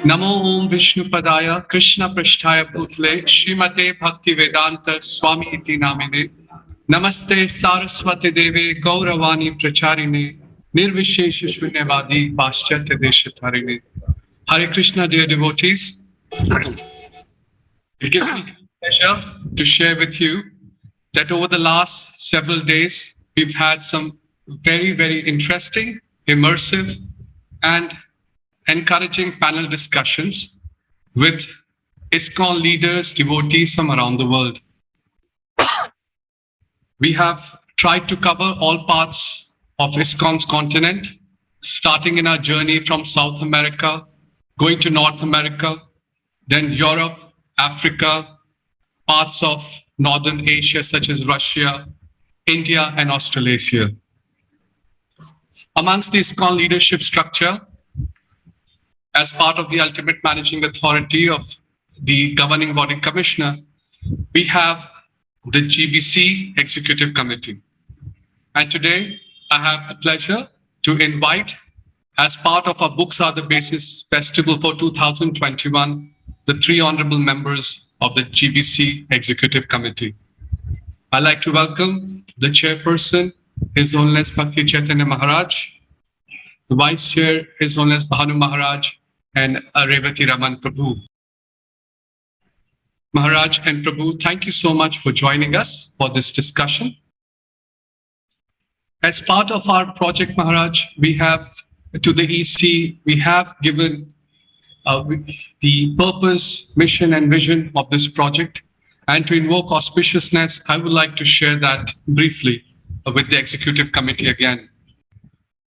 Namo Om Vishnu Padaya Krishna Prasthaya Bhutle Srimate Bhakti-Vedanta Swami Iti Namine Namaste Saraswati Deve Gauravani Pracharine Nirvishesha Shunyavadi Paschatya Deshatharine. Hare Krishna, dear devotees. It gives me pleasure to share with you that over the last several days, we've had some very, very interesting, immersive, and encouraging panel discussions with ISKCON leaders, devotees from around the world. We have tried to cover all parts of ISKCON's continent, starting in our journey from South America, going to North America, then Europe, Africa, parts of Northern Asia such as Russia, India, and Australasia. Amongst the ISKCON leadership structure, as part of the ultimate managing authority of the governing body commissioner, we have the GBC Executive Committee. And today, I have the pleasure to invite, as part of our Books Are the Basis Festival for 2021, the three honorable members of the GBC Executive Committee. I'd like to welcome the chairperson, His Holiness Bhakti Chaitanya Maharaj, the vice chair, His Holiness Bhanu Maharaj, and Revati Raman Prabhu. Maharaj and Prabhu, thank you so much for joining us for this discussion. As part of our project, Maharaj, we have to the EC, we have given the purpose, mission, and vision of this project. And to invoke auspiciousness, I would like to share that briefly with the Executive Committee again.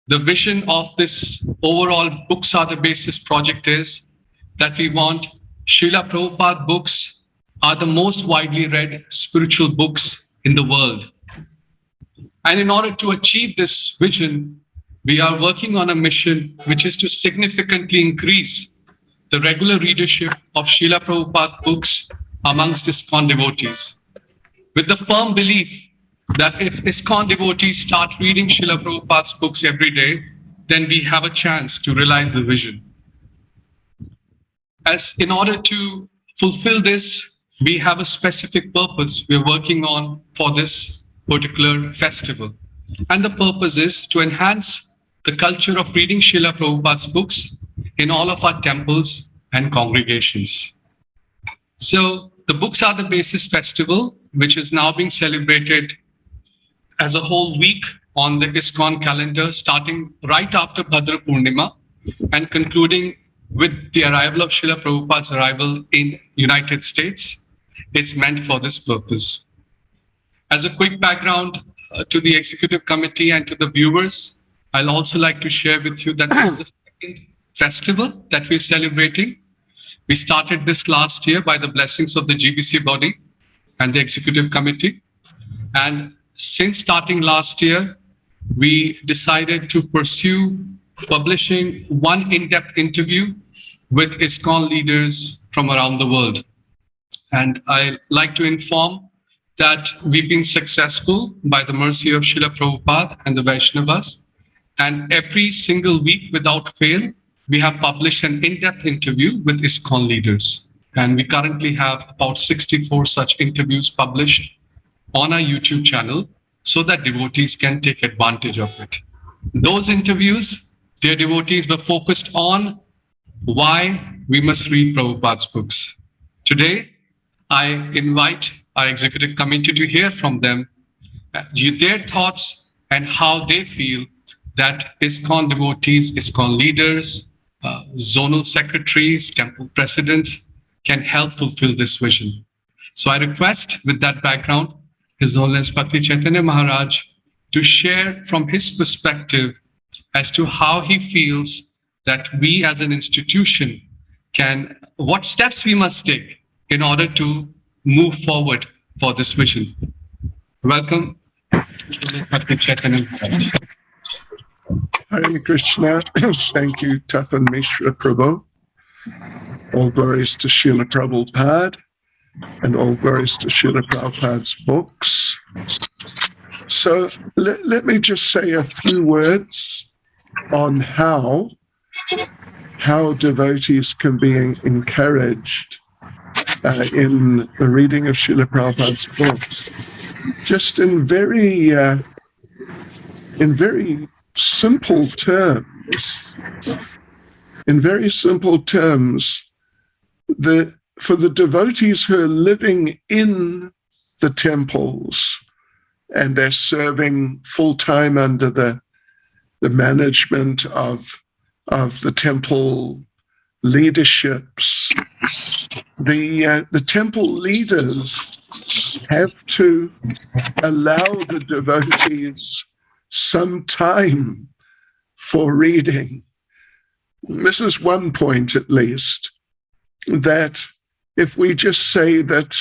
The vision of this overall Books Are the Basis project is that we want Srila Prabhupada books are the most widely read spiritual books in the world. And in order to achieve this vision, we are working on a mission which is to significantly increase the regular readership of Srila Prabhupada books amongst ISKCON devotees, with the firm belief that if ISKCON devotees start reading Srila Prabhupada's books every day, then we have a chance to realize the vision. As in order to fulfill this, we have a specific purpose we're working on for this particular festival. And the purpose is to enhance the culture of reading Srila Prabhupada's books in all of our temples and congregations. So the Books Are the Basis Festival, which is now being celebrated as a whole week on the ISKCON calendar, starting right after Bhadra Purnima and concluding with the arrival of Srila Prabhupada's arrival in United States, is meant for this purpose. As a quick background to the Executive Committee and to the viewers, I'll also like to share with you that this is the second festival that we're celebrating. We started this last year by the blessings of the GBC body and the Executive Committee. And since starting last year, we decided to pursue publishing one in-depth interview with ISKCON leaders from around the world. And I like to inform that we've been successful by the mercy of Srila Prabhupada and the Vaishnavas. And every single week, without fail, we have published an in-depth interview with ISKCON leaders. And we currently have about 64 such interviews published on our YouTube channel so that devotees can take advantage of it. Those interviews, dear devotees, were focused on why we must read Prabhupada's books. Today, I invite our Executive Committee to hear from them, their thoughts and how they feel that ISKCON devotees, ISKCON leaders, zonal secretaries, temple presidents can help fulfill this vision. So I request, with that background, His Holiness Bhakti Chaitanya Maharaj to share from his perspective as to how he feels that we as an institution can, what steps we must take in order to move forward for this vision. Welcome, Bhakti Chaitanya Maharaj. Hare Krishna. Thank you, Tapan Mishra Prabhu. All glories to Srila Prabhupada and all glories to Srila Prabhupada's books. So let me just say a few words on how how devotees can be encouraged in the reading of Srila Prabhupada's books, just in very simple terms. In very simple terms, for the devotees who are living in the temples and they're serving full-time under the management of the temple leaderships, the temple leaders have to allow the devotees some time for reading. This is one point, at least, that if we just say that,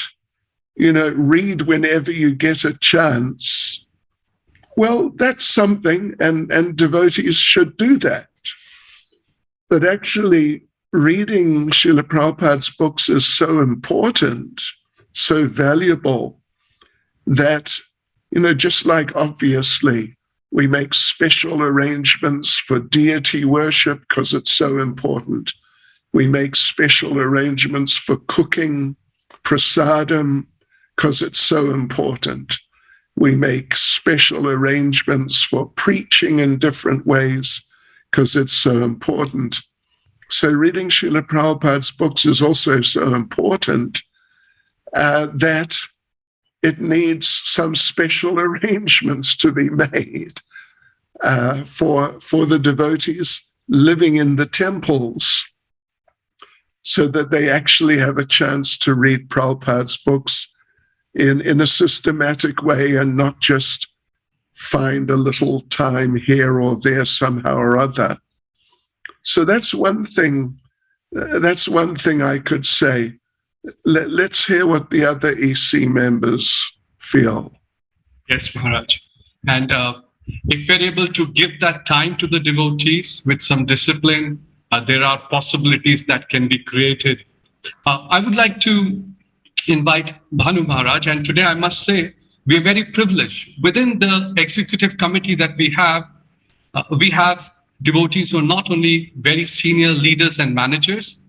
read whenever you get a chance, well, that's something, and devotees should do that. But actually, reading Srila Prabhupada's books is so important, so valuable, that, just like obviously we make special arrangements for deity worship because it's so important. We make special arrangements for cooking prasadam because it's so important. We make special arrangements for preaching in different ways because it's so important. So reading Srila Prabhupada's books is also so important that it needs some special arrangements to be made for the devotees living in the temples so that they actually have a chance to read Prabhupada's books in a systematic way and not just find a little time here or there somehow or other. So that's one thing I could say. Let's hear what the other EC members feel. Yes, Maharaj. And if we're able to give that time to the devotees with some discipline, there are possibilities that can be created. I would like to invite Bhanu Maharaj, and today I must say we are very privileged. Within the executive committee that we have devotees who are not only very senior leaders and managers,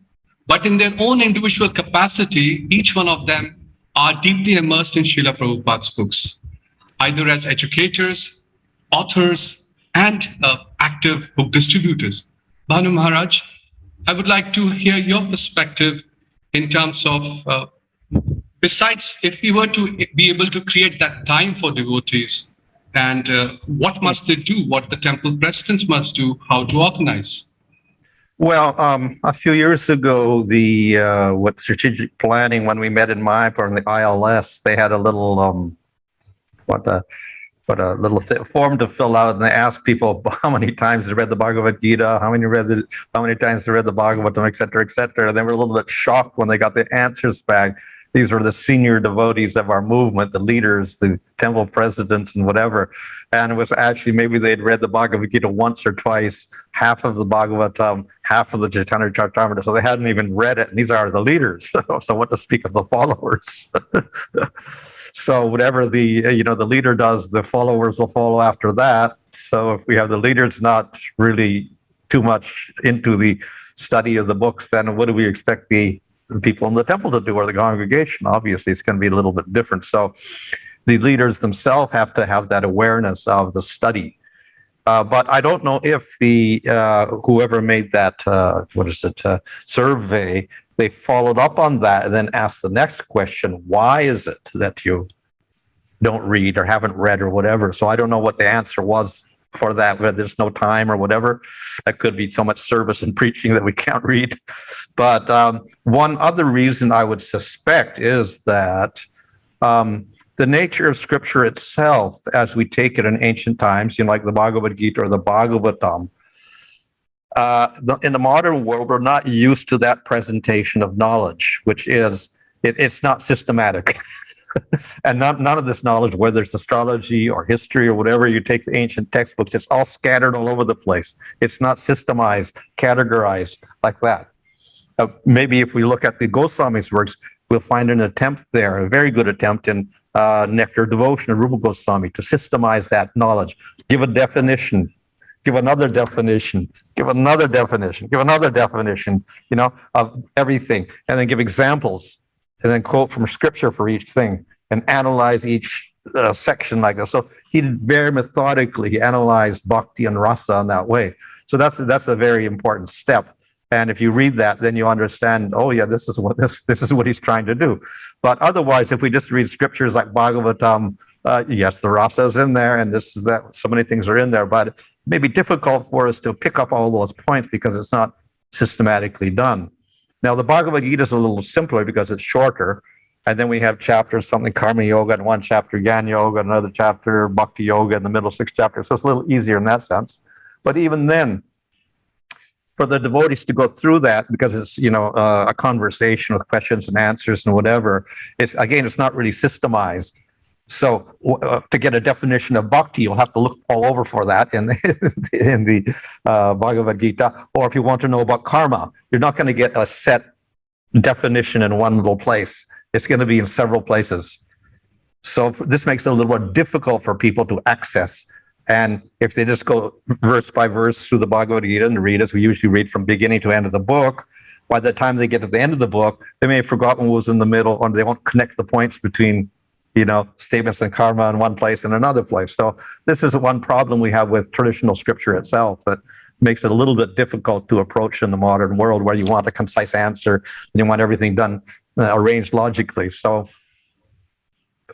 but in their own individual capacity, each one of them are deeply immersed in Srila Prabhupada's books, either as educators, authors, and active book distributors. Bhanu Maharaj, I would like to hear your perspective in terms of, besides, if we were to be able to create that time for devotees, and what must they do, what the temple presidents must do, how to organize? Well, a few years ago, with strategic planning, when we met in Mayapur in the ILS, they had a little form to fill out, and they asked people how many times they read the Bhagavad Gita, how many times they read the Bhagavatam, et cetera, and they were a little bit shocked when they got the answers back. These were the senior devotees of our movement, the leaders, the temple presidents, and whatever. And it was actually maybe they'd read the Bhagavad Gita once or twice, half of the Bhagavatam, half of the Chaitanya Charitamrita. So they hadn't even read it. And these are the leaders. So what to speak of the followers? So whatever the leader does, the followers will follow after that. So if we have the leaders not really too much into the study of the books, then what do we expect the people in the temple to do, or the congregation? Obviously, it's going to be a little bit different. So the leaders themselves have to have that awareness of the study. But I don't know if the whoever made that survey, they followed up on that and then asked the next question: why is it that you don't read or haven't read or whatever? So I don't know what the answer was for that, whether there's no time or whatever. That could be so much service and preaching that we can't read. But one other reason I would suspect is that the nature of scripture itself, as we take it in ancient times, like the Bhagavad Gita or the Bhagavatam, in the modern world, we're not used to that presentation of knowledge, which is, it's not systematic. And none of this knowledge, whether it's astrology or history or whatever, you take the ancient textbooks, it's all scattered all over the place. It's not systemized, categorized like that. Maybe if we look at the Goswami's works, we'll find an attempt there, a very good attempt in Nectar Devotion of Rupa Goswami to systemize that knowledge, give a definition, give another definition, give another definition, of everything, and then give examples, and then quote from scripture for each thing, and analyze each section like that. So he did very methodically. He analyzed bhakti and rasa in that way. So that's a very important step. And if you read that, then you understand, oh yeah, this is what he's trying to do. But otherwise, if we just read scriptures like Bhagavatam, yes, the rasa is in there, and this is that. So many things are in there, but it may be difficult for us to pick up all those points because it's not systematically done. Now, the Bhagavad Gita is a little simpler because it's shorter. And then we have chapters, something Karma Yoga, and one chapter Jnana Yoga, another chapter Bhakti Yoga, in the middle 6 chapters. So it's a little easier in that sense. But even then, for the devotees to go through that, because it's a conversation with questions and answers and whatever, it's not really systemized. So to get a definition of bhakti, you'll have to look all over for that in the Bhagavad Gita. Or if you want to know about karma, you're not going to get a set definition in one little place. It's going to be in several places. So this makes it a little more difficult for people to access. And if they just go verse by verse through the Bhagavad Gita and read, as we usually read from beginning to end of the book, by the time they get to the end of the book, they may have forgotten what was in the middle, or they won't connect the points between, statements in karma in one place and another place. So this is one problem we have with traditional scripture itself that makes it a little bit difficult to approach in the modern world, where you want a concise answer and you want everything done, arranged logically. So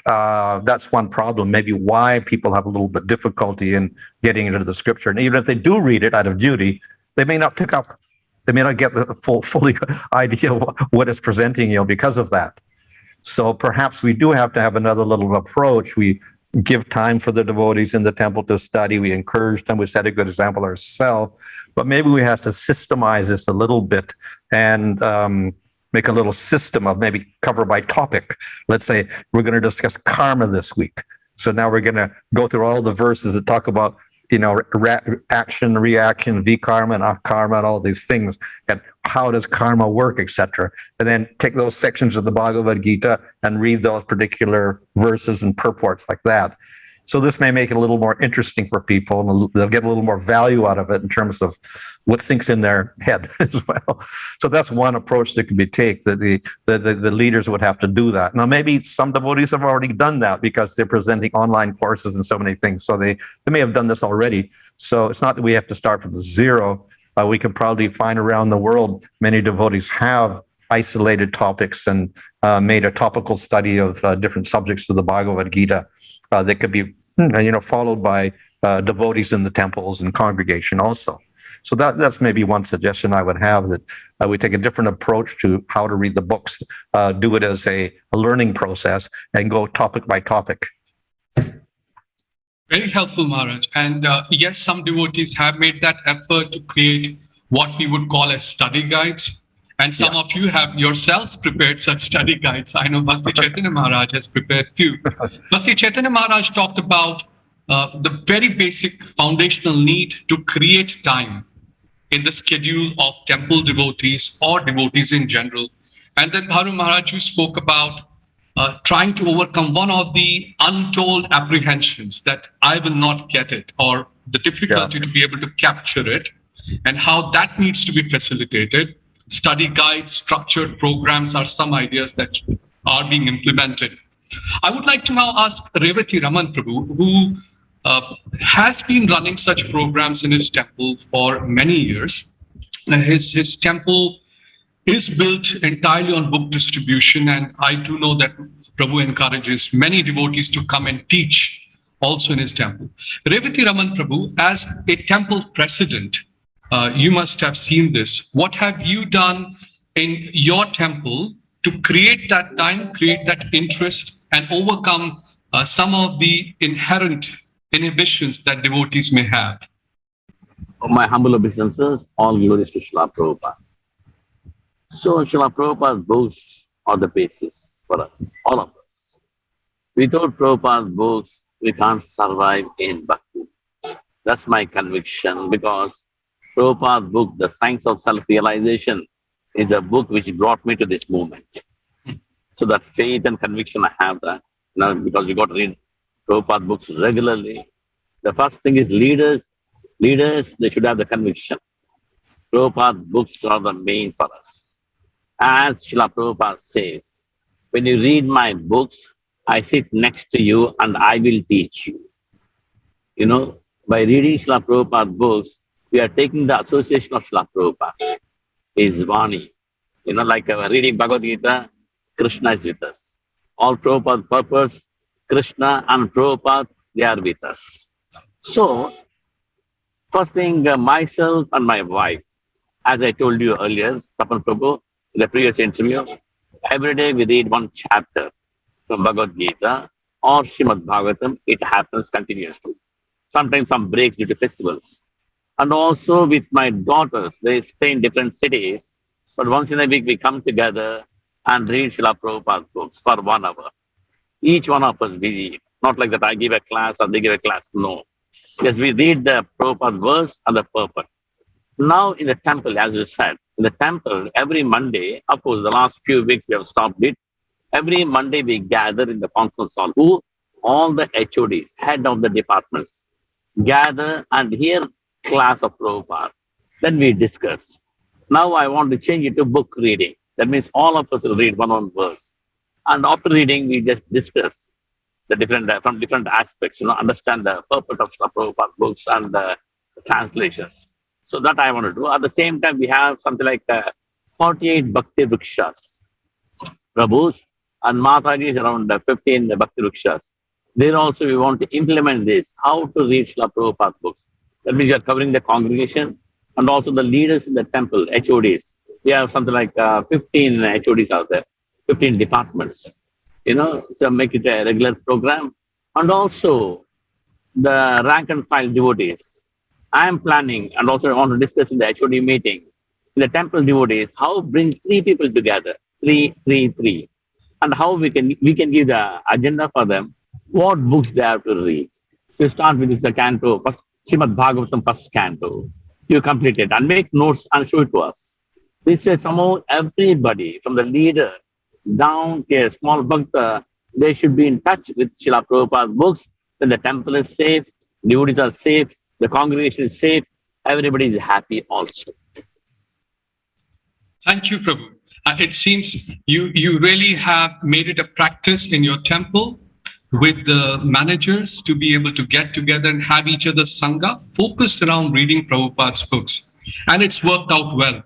that's one problem, maybe why people have a little bit difficulty in getting into the scripture. And even if they do read it out of duty, they may not pick up, they may not get the fully idea what it's presenting because of that. So perhaps we do have to have another little approach. We give time for the devotees in the temple to study. We encourage them. We set a good example ourselves. But maybe we have to systemize this a little bit and make a little system of maybe cover by topic. Let's say we're going to discuss karma this week. So now we're going to go through all the verses that talk about, action, reaction, vikarma and akarma, and all these things, and how does karma work, etc. And then take those sections of the Bhagavad Gita and read those particular verses and purports like that. So this may make it a little more interesting for people, and they'll get a little more value out of it in terms of what sinks in their head as well. So that's one approach that can be taken, that the leaders would have to do that. Now, maybe some devotees have already done that because they're presenting online courses and so many things. So they may have done this already. So it's not that we have to start from zero. We can probably find around the world many devotees have isolated topics and made a topical study of different subjects of the Bhagavad Gita that could be followed by devotees in the temples and congregation also. So that's maybe one suggestion I would have, that we take a different approach to how to read the books, do it as a learning process, and go topic by topic. Very helpful, Maharaj. And yes, some devotees have made that effort to create what we would call as study guides. And some of you have yourselves prepared such study guides. I know Bhakti Chaitanya Maharaj has prepared few. Bhakti Chaitanya Maharaj talked about the very basic foundational need to create time in the schedule of temple devotees or devotees in general. And then Bharu Maharaj, you spoke about trying to overcome one of the untold apprehensions that I will not get it, or the difficulty to be able to capture it, and how that needs to be facilitated. Study guides, structured programs are some ideas that are being implemented. I would like to now ask Revati Raman Prabhu, who has been running such programs in his temple for many years. His temple is built entirely on book distribution, and I do know that Prabhu encourages many devotees to come and teach also in his temple. Revati Raman Prabhu, as a temple president, you must have seen this. What have you done in your temple to create that time, create that interest, and overcome some of the inherent inhibitions that devotees may have? My humble obeisances, all glories to Srila Prabhupada. So Srila Prabhupada's books are the basis for us, all of us. Without Prabhupada's books, we can't survive in Bhakti. That's my conviction, because Prabhupada's book, The Science of Self-Realization, is the book which brought me to this movement. So that faith and conviction, I have that. Now, because you got to read Prabhupada's books regularly. The first thing is leaders, they should have the conviction. Prabhupada's books are the main for us. As Srila Prabhupada says, when you read my books, I sit next to you and I will teach you. You know, by reading Srila Prabhupada's books, we are taking the association of Srila Prabhupada, his Vani. You know, like reading Bhagavad-Gita, Krishna is with us. All Prabhupada's purpose, Krishna and Prabhupada, they are with us. So, first thing, myself and my wife, as I told you earlier, Tapan Prabhu, in the previous interview, every day we read one chapter from Bhagavad Gita or Srimad Bhagavatam. It happens continuously. Sometimes some breaks due to festivals. And also with my daughters, they stay in different cities, but once in a week we come together and read Srila Prabhupada's books for 1 hour. Each one of us we read. Not like that I give a class or they give a class. No. Yes, we read the Prabhupada verse and the purport. Now in the temple, as you said, in the temple, every Monday, of course, the last few weeks we have stopped it. Every Monday we gather in the conference hall. All the HODs, head of the departments, gather and hear class of Prabhupada. Then we discuss. Now I want to change it to book reading. That means all of us will read one verse. And after reading, we just discuss the different from different aspects, understand the purport of Srila Prabhupada's books and the translations. So that I want to do. At the same time, we have something like 48 Bhakti Vrikshas, Prabhus, and Mataji is around 15 Bhakti Vrikshas. There also we want to implement this, how to read Srila Prabhupada's books. That means we are covering the congregation and also the leaders in the temple, HODs. We have something like 15 HODs out there, 15 departments. So make it a regular program. And also the rank and file devotees. I am planning and also I want to discuss in the HOD meeting, in the temple devotees, how bring 3 people together, 3, and how we can give the agenda for them, what books they have to read. You start with the canto, first Srimad Bhagavatam, first canto. You complete it and make notes and show it to us. This way somehow everybody from the leader down to a small bhakta, they should be in touch with Srila Prabhupada's books. Then the temple is safe, devotees are safe, the congregation is safe, everybody is happy also. Thank you, Prabhu. It seems you really have made it a practice in your temple with the managers to be able to get together and have each other's sangha focused around reading Prabhupada's books. And it's worked out well.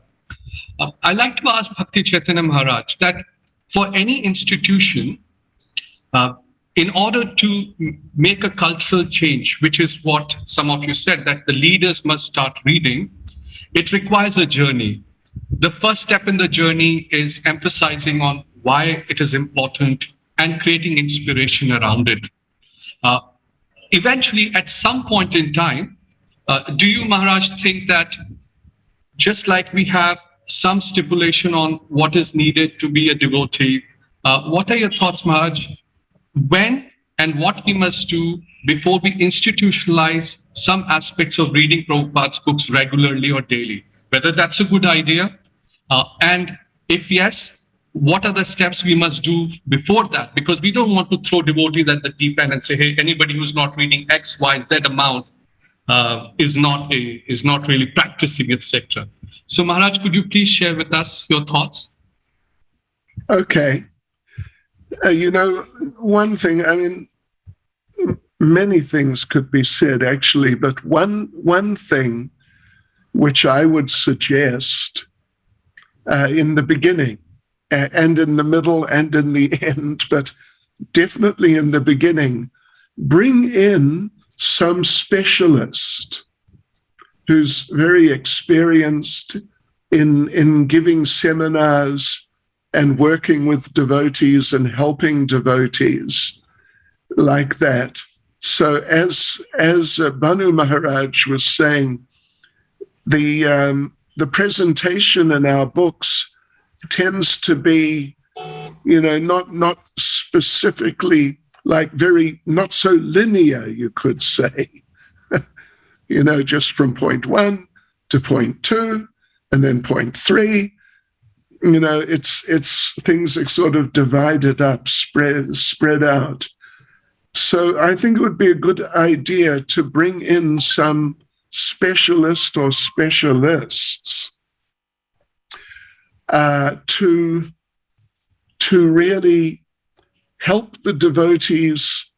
I'd like to ask Bhakti Chaitanya Maharaj that for any institution, in order to make a cultural change, which is what some of you said, that the leaders must start reading, it requires a journey. The first step in the journey is emphasizing on why it is important and creating inspiration around it. Eventually, at some point in time, do you, Maharaj, think that just like we have some stipulation on what is needed to be a devotee, what are your thoughts, Maharaj? When and what we must do before we institutionalize some aspects of reading Prabhupada's books regularly or daily? Whether that's a good idea, and if yes, what are the steps we must do before that? Because we don't want to throw devotees at the deep end and say, hey, anybody who's not reading X, Y, Z amount is not really practicing, etc. So Maharaj, could you please share with us your thoughts? Okay. One thing, many things could be said actually, but one thing which I would suggest in the beginning and in the middle and in the end, but definitely in the beginning, bring in some specialist who's very experienced in giving seminars and working with devotees and helping devotees like that. So as Bhanu Maharaj was saying, the presentation in our books tends to be, not specifically like not so linear, you could say, just from point 1 to point 2 and then point 3. It's things that sort of divided up, spread out. So I think it would be a good idea to bring in some specialist or specialists to really help the devotees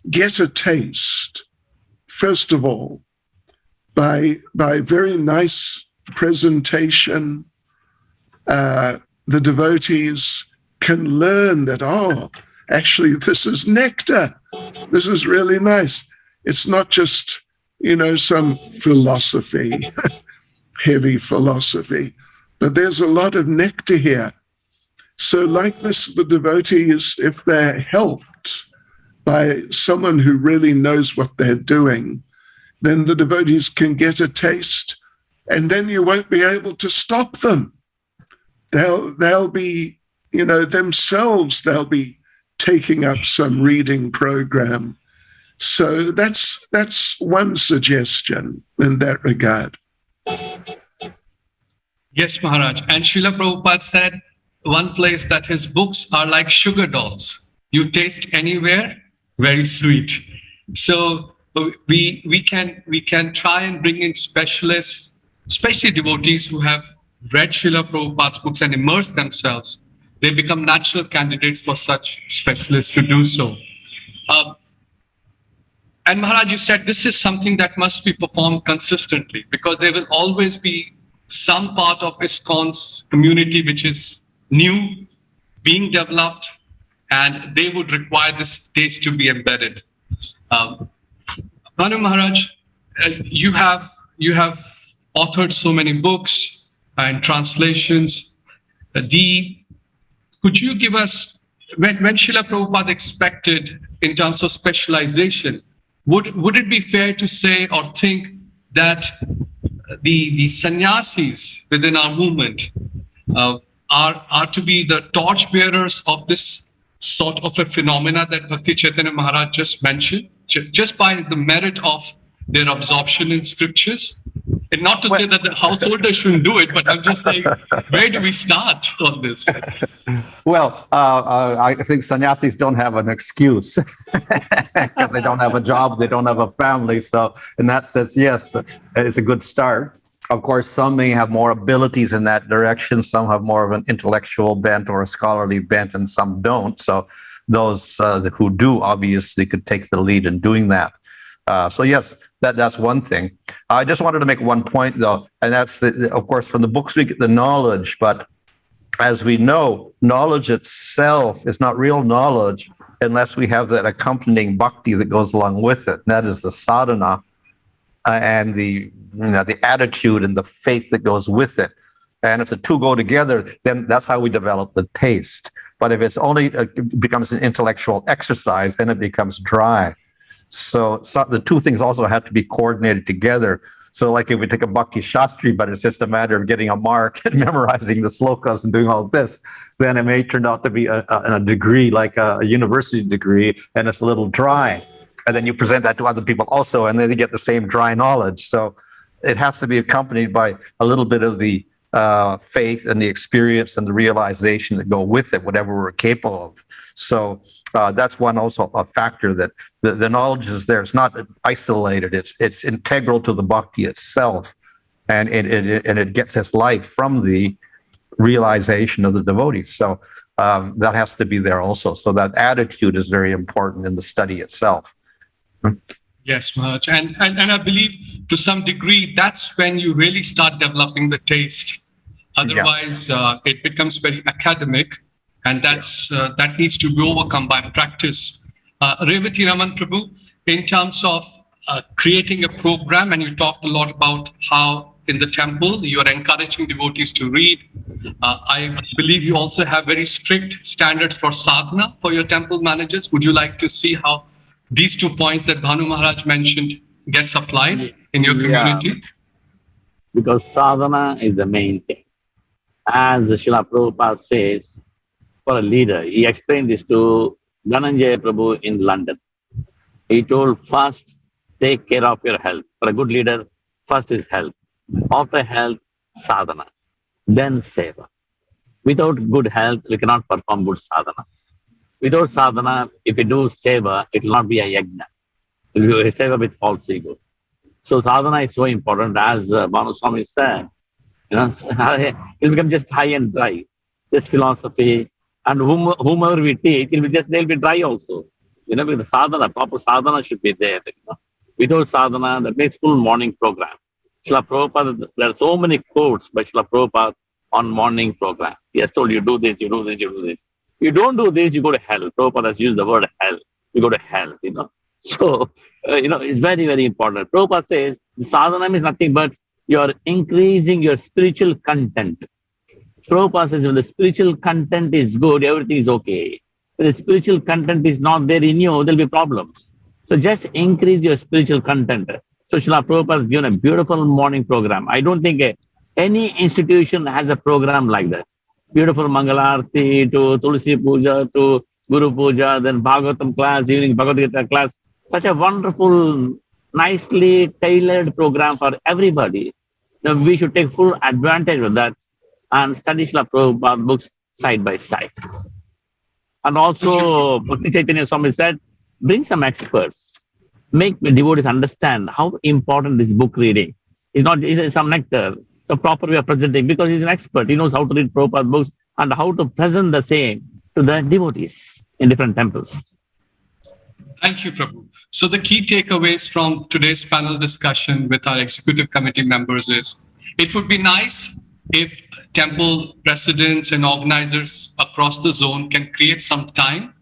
get a taste, first of all, by very nice presentation. The devotees can learn that, actually, this is nectar. This is really nice. It's not just, some philosophy, heavy philosophy, but there's a lot of nectar here. So like this, the devotees, if they're helped by someone who really knows what they're doing, then the devotees can get a taste, and then you won't be able to stop them. They'll be, themselves, they'll be taking up some reading program. So that's one suggestion in that regard. Yes, Maharaj. And Srila Prabhupada said one place that his books are like sugar dolls. You taste anywhere, very sweet. So we can try and bring in specialists, especially devotees who have read Srila Prabhupada's books and immerse themselves. They become natural candidates for such specialists to do so. And Maharaj, you said this is something that must be performed consistently, because there will always be some part of ISKCON's community which is new, being developed, and they would require this taste to be embedded. Bhanu Maharaj, you have authored so many books and translations. Could you give us, when Srila Prabhupada expected in terms of specialization, would it be fair to say or think that the sannyasis within our movement are to be the torchbearers of this sort of a phenomena that Bhakti Chaitanya Maharaj just mentioned, just by the merit of their absorption in scriptures? And not to say that the householders shouldn't do it, but I'm just saying, where do we start on this? Well, I think sannyasis don't have an excuse because they don't have a job, they don't have a family. So in that sense, yes, it's a good start. Of course, some may have more abilities in that direction. Some have more of an intellectual bent or a scholarly bent, and some don't. So those who do obviously could take the lead in doing that. So yes, that's one thing. I just wanted to make one point, though, and that's, of course, from the books we get the knowledge, but as we know, knowledge itself is not real knowledge unless we have that accompanying bhakti that goes along with it. And that is the sadhana and the attitude and the faith that goes with it. And if the two go together, then that's how we develop the taste. But if it's only becomes an intellectual exercise, then it becomes dry. So the two things also have to be coordinated together. So like if we take a Bhakti-Shastrы, but it's just a matter of getting a mark and memorizing the slokas and doing all of this, then it may turn out to be a degree, like a university degree, and it's a little dry. And then you present that to other people also, and then they get the same dry knowledge. So it has to be accompanied by a little bit of the faith and the experience and the realization that go with it, whatever we're capable of. So that's one also a factor, that the knowledge is there. It's not isolated. It's integral to the bhakti itself, and it gets its life from the realization of the devotees. So that has to be there also. So that attitude is very important in the study itself. Yes, Maharaj. And I believe to some degree, that's when you really start developing the taste. Otherwise, yes, it becomes very academic, and that needs to be overcome by practice. Revati Raman Prabhu, in terms of creating a program, and you talked a lot about how in the temple you are encouraging devotees to read. I believe you also have very strict standards for sadhana for your temple managers. Would you like to see how these 2 points that Bhanu Maharaj mentioned gets applied in your community? Yeah, because sadhana is the main thing. As Srila Prabhupada says, for a leader, he explained this to Dhananjaya Prabhu in London. He told, first, take care of your health. For a good leader, first is health. After health, sadhana. Then seva. Without good health, we cannot perform good sadhana. Without sadhana, if we do seva, it will not be a yajna. It will be a seva with false ego. So sadhana is so important. As Bhanu Swami said, It'll become just high and dry, just philosophy. And whomever we teach, they'll be dry also. Because the sadhana, proper sadhana should be there. Without sadhana, that makes full morning program. Srila Prabhupada, there are so many quotes by Srila Prabhupada on morning program. He has told you do this, you do this, you do this. You don't do this, you go to hell. Prabhupada has used the word hell. You go to hell, So, it's very, very important. Prabhupada says the sadhana is nothing but you're increasing your spiritual content. Prabhupada says when the spiritual content is good, everything is okay. When the spiritual content is not there in you, there'll be problems. So just increase your spiritual content. So Srila Prabhupada has given a beautiful morning program. I don't think any institution has a program like that. Beautiful Mangalarti to Tulsi Puja to Guru Puja, then Bhagavatam class, evening Bhagavad Gita class. Such a wonderful, nicely tailored program for everybody. We should take full advantage of that and study Srila Prabhupada books side by side. And also, Bhakti Chaitanya Swami said, bring some experts. Make the devotees understand how important this book reading is. Not is some nectar. So proper way of presenting, because he's an expert. He knows how to read Prabhupada books and how to present the same to the devotees in different temples. Thank you, Prabhu. So the key takeaways from today's panel discussion with our executive committee members is, it would be nice if temple presidents and organizers across the zone can create some time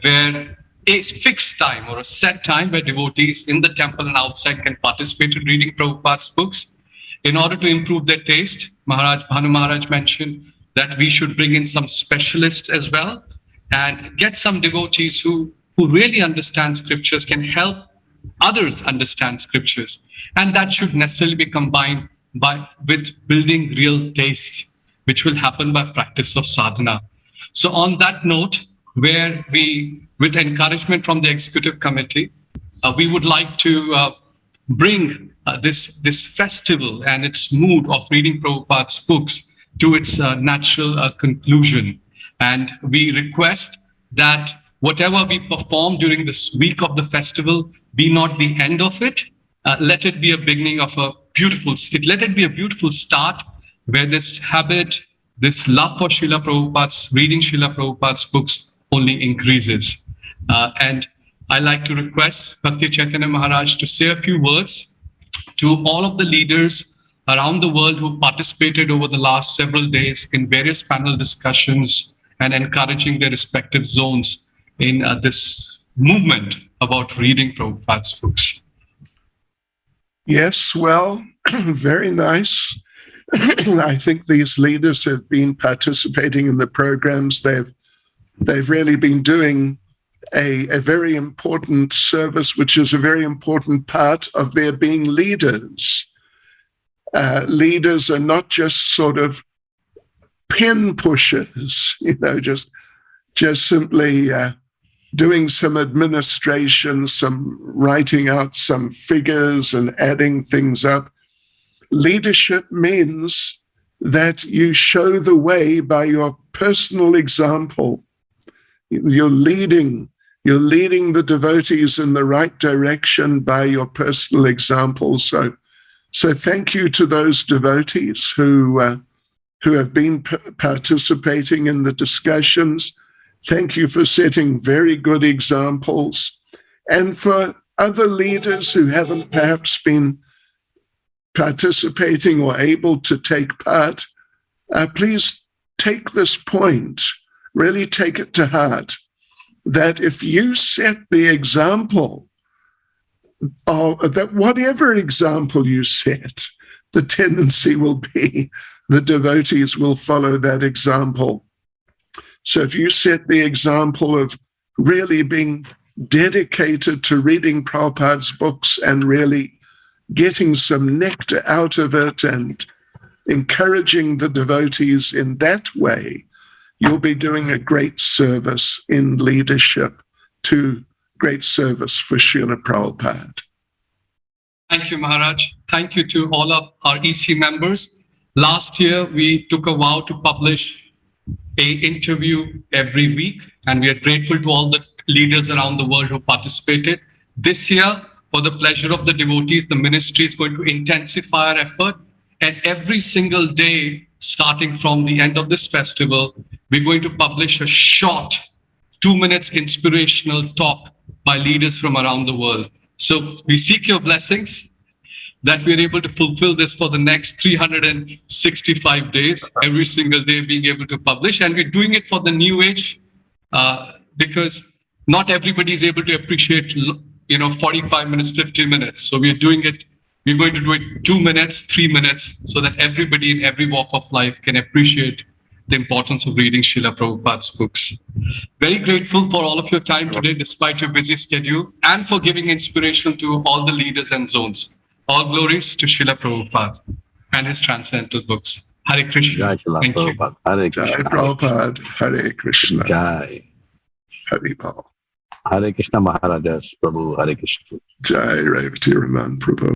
where a fixed time or a set time where devotees in the temple and outside can participate in reading Prabhupada's books. In order to improve their taste, Bhanu Maharaj mentioned that we should bring in some specialists as well and get some devotees who really understand scriptures, can help others understand scriptures. And that should necessarily be combined with building real taste, which will happen by practice of sadhana. So on that note, where we, with encouragement from the executive committee, we would like to bring this festival and its mood of reading Prabhupada's books to its natural conclusion. And we request that whatever we perform during this week of the festival be not the end of it. Let it be a beginning of a beautiful, let it be a beautiful start where this habit, this love for Srila Prabhupada's, reading Srila Prabhupada's books only increases. And I like to request Bhakti Chaitanya Maharaj to say a few words to all of the leaders around the world who participated over the last several days in various panel discussions and encouraging their respective zones in this movement about reading Prabhupada's books. Yes, well, very nice. I think these leaders have been participating in the programs. They've really been doing a very important service, which is a very important part of their being leaders. Leaders are not just sort of pen pushers, just simply doing some administration, some writing out some figures and adding things up. Leadership means that you show the way by your personal example. You're leading the devotees in the right direction by your personal example. So thank you to those devotees who have been participating in the discussions. Thank you for setting very good examples. And for other leaders who haven't perhaps been participating or able to take part, please take this point, really take it to heart, that if you set the example, that whatever example you set, the tendency will be the devotees will follow that example. So if you set the example of really being dedicated to reading Prabhupada's books and really getting some nectar out of it and encouraging the devotees in that way, you'll be doing a great service in leadership, to great service for Srila Prabhupada. Thank you, Maharaj. Thank you to all of our EC members. Last year, we took a vow to publish an interview every week, and we are grateful to all the leaders around the world who participated. This year, for the pleasure of the devotees, the ministry is going to intensify our effort And every single day, starting from the end of this festival, we're going to publish a short 2 minutes inspirational talk by leaders from around the world. So we seek your blessings that we're able to fulfill this for the next 365 days, every single day being able to publish. And we're doing it for the new age because not everybody is able to appreciate, 45 minutes, 50 minutes. So we're doing it. We're going to do it 2 minutes, 3 minutes, so that everybody in every walk of life can appreciate the importance of reading Srila Prabhupada's books. Very grateful for all of your time today, despite your busy schedule, and for giving inspiration to all the leaders and zones. All glories to Srila Prabhupada and his transcendental books. Hare Krishna. Jai Srila Thank you. Prabhupada. Hare Jai Krishna. Prabhupada, Hare Krishna, Jai. Hare Paul. Hare Krishna Maharajas Prabhu. Hare Krishna. Jai Revati Raman Prabhu.